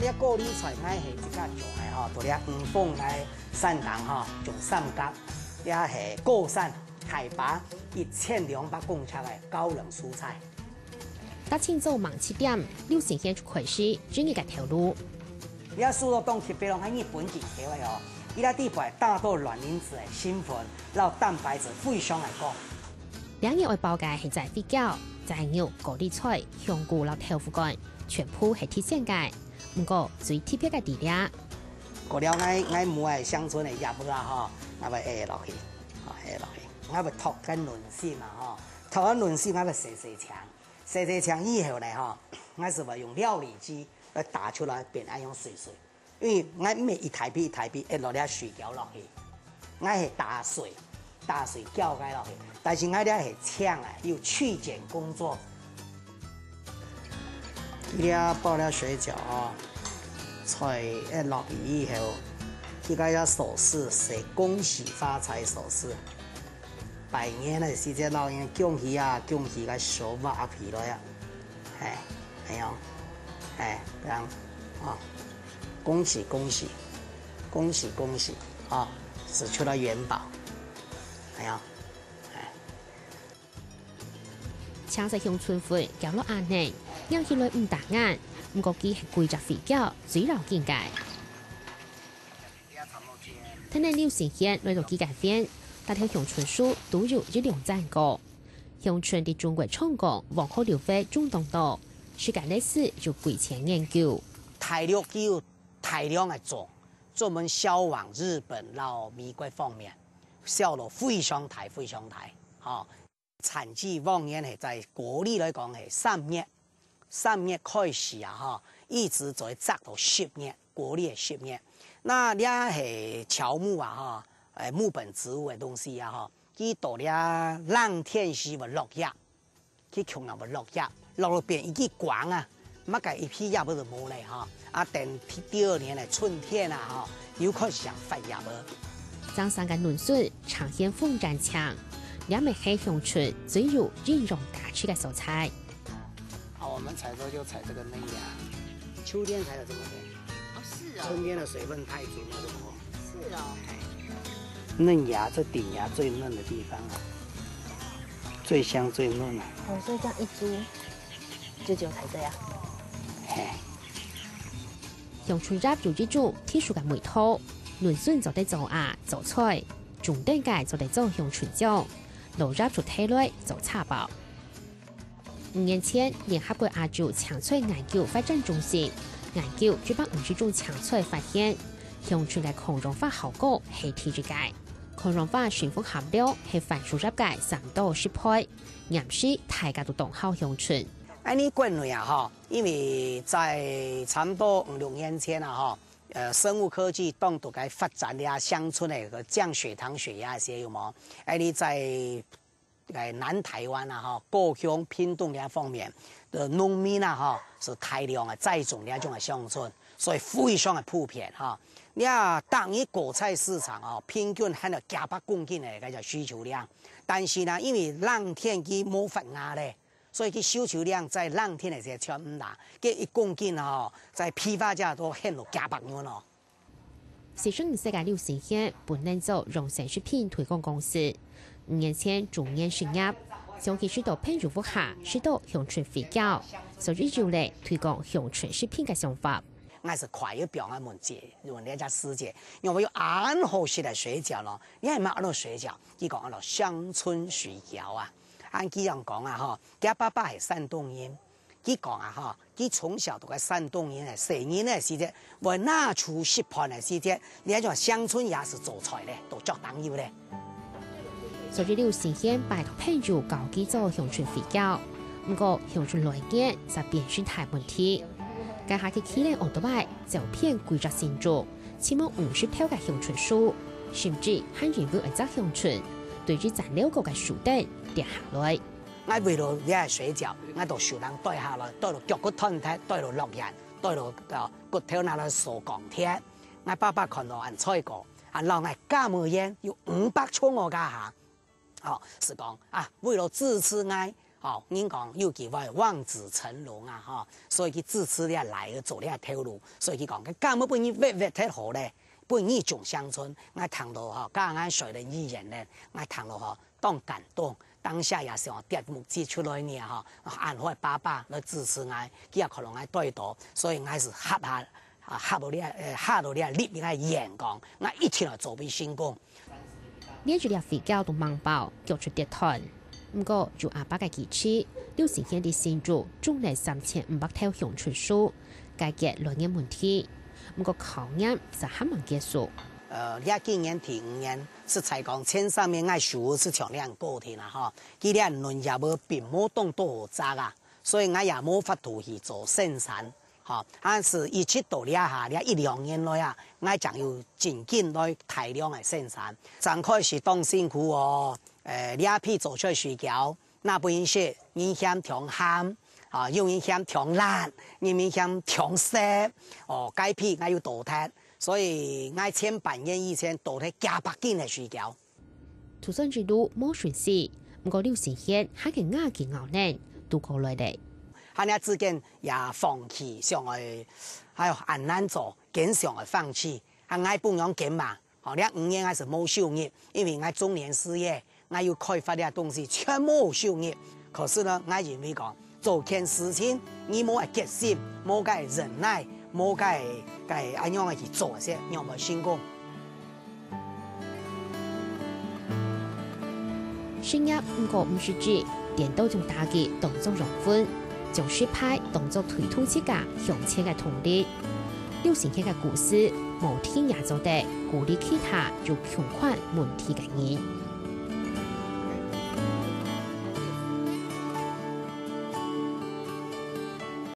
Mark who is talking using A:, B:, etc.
A: 你过滤出来，爱是一架种的吼，到了黄凤来产量吼，从三甲，也是高产，海拔1200公尺的高冷蔬菜。
B: 到清早忙7點，劉成賢就開始專業嘅條路。
A: 你要輸入當特別喺日本研究嘅哦，伊拉地塊大多卵磷脂嘅成分，然後蛋白質非常嚟高。
B: 兩日嘅報價係在飛餃、在牛、高麗菜、香菇、老豆腐乾，全部係鐵線嘅。不過最特別嘅地點，
A: 過了愛母嘅鄉村嘅葉母啊吼，我會下落去，下落去，我會托緊卵絲嘛吼，托緊卵絲我會洗牆。洗牆以後呢，吼，我是話用料理機來打出來，變愛用水，因為我唔係一台比一台比，會落啲水餃落去，我係打水攪開落去，但是我啲係搶啊，要去鹼工作。呢啲包了水餃哦，菜一落去以後，呢個要手勢寫恭喜發財手勢。拜年的時節，老人恭喜啊，恭喜個手挖阿皮落呀，係樣，這樣啊，恭喜恭喜，恭喜恭喜啊，使出了元寶，係樣，
B: 搶在鄉村會搞落安寧，讓起來唔打眼，唔過佢係貴隻肥餃最繞境界。睇嚟劉成賢來到幾間店。大條鄉村書都有一兩讚過，鄉村的中國創工往後留喺中東島，世界歷史就貴前研究。
A: 大陸佢有大量嘅種，專門銷往日本、到美國方面，銷到非常大，嚇。產季往年係在國內來講係3月開始啊，嚇，一直在摘到10月，國內係10月。那咧係喬木啊，嚇。木本植物嘅東西啊，吼，佢到了冷天時會落葉，佢強又會落葉，落到邊一啲光啊，乜嘅一批葉都冇咧，吼，啊，等第二年嘅春天啊，吼，又開始發葉了。
B: 張三嘅論述呈現風戰強，兩味係鄉村最有應用價值嘅蔬菜。
A: 好，我們採收就採這個嫩芽，秋天才有這麼多。哦，是啊。春天的水分太足了，就冇。是哦。嫩芽，這頂芽最嫩的地方啊，最香最嫩啊。
B: 哦，所以這樣一株就只有才這樣。
A: 嘿。
B: 鄉村入有一種特殊嘅味道，論筍就得做芽做菜，中等嘅就得做鄉村醬，老入就睇落做茶包。5年前，聯合國亞洲搶菜研究發展中心研究舉辦50種搶菜發現，鄉村嘅抗氧化效果係提出界。抗氧化成分含量係反輸入界3到10倍，岩石大家都當好鄉村。
A: 你國內啊，哈，因為在差不多5、6年前啊，哈，生物科技當度該發展啲鄉村嘅個降血糖、血壓些有冇？你在南台灣啊，哈，高雄、屏東呢方面的農民啊，哈，是大量嘅栽種呢種嘅鄉村，所以非常嘅普遍哈。你啊，當一果菜市場啊，平均喺度800公斤嘅嗰個需求量，但是呢，因為冷天佢冇發芽咧，所以佢需求量在冷天嘅時候超唔大，佢1公斤啊，在批發價都限到800元咯。
B: 時尚世界劉成賢本人做農產食品推廣公司，5年前中年成業，將其許多品種服下，許多鄉村肥餃，所以就嚟推廣鄉村食品嘅想法。
A: 我是快要表俺們姐，用人家師姐，因為有安好食的水餃咯。你係買嗰個水餃，佢講嗰個鄉村水餃啊。按佢樣講啊，嗬，佢爸爸係山東人，佢講啊，嗬，佢從小讀喺山東人嘅4年嘅時節，為拿出食盤嘅時節，你喺種鄉村也是做菜咧，都作朋友咧。
B: 所以劉成賢拜託朋友教佢做鄉村肥餃，不過鄉村來源就變成大問題。家下嘅起嚟奧多拜就偏貴咗先做，希望50票嘅鄉村書，甚至喺原本一隻鄉村，對住殘留過嘅樹墩跌下來。
A: 我為了呢個水餃，我到樹墩跌下來，跌到腳骨斷鐵，跌到落人，跌到骨頭拿來掃鋼鐵。我爸爸看到人菜過，老我加冇煙，要500衝我家下，是講啊，為了支持我。人讲有机会望子成龙啊，所以佢支持了来去做了透露，所以佢讲，佢干么本意越太好咧，本意种乡村，我谈到刚刚学的语言咧，我谈到当感动。当下也是节目指出来呢安徽爸爸来支持我，佢也可能对到，所以我是下到了立面嘅眼光，我一定来做俾成功。
B: 呢住了肥膠同盲包叫出跌團，不過就阿爸嘅支持，劉成軒的先做總嚟3500條鄉村書，解決兩個問題。不過考驗就還沒結束。
A: 今年第5年是才講前上面愛數是強量個體啦佢哋輪也冇並冇動多雜啊，所以我也冇法度去做生產。但是一直到下1-2年內我將要盡緊來大量嘅生產。剛開始當辛苦批做出水餃，那不因是影響調鹹又影響調辣，又影響調色該批我要倒汰。所以我前半年以前倒汰加百斤嘅水餃。
B: 土生之路冇順勢，不過劉成軒還嘅亞健牛呢都過來的。
A: 他哋之間也放棄，上去很難做，經常去放棄。我本樣緊嘛，5年我是冇收入，因為我中年事業，我要開發啲東西全冇收入。可是呢，我認為講做件事情，你冇決心，冇個忍耐。冇該按樣去做先，讓我成功。
B: 深入5個50字，點到將大家當作融分，將失敗當作推動自家向前嘅動力。劉成軒嘅故事，無天也做得鼓勵其他有窮困問題嘅人。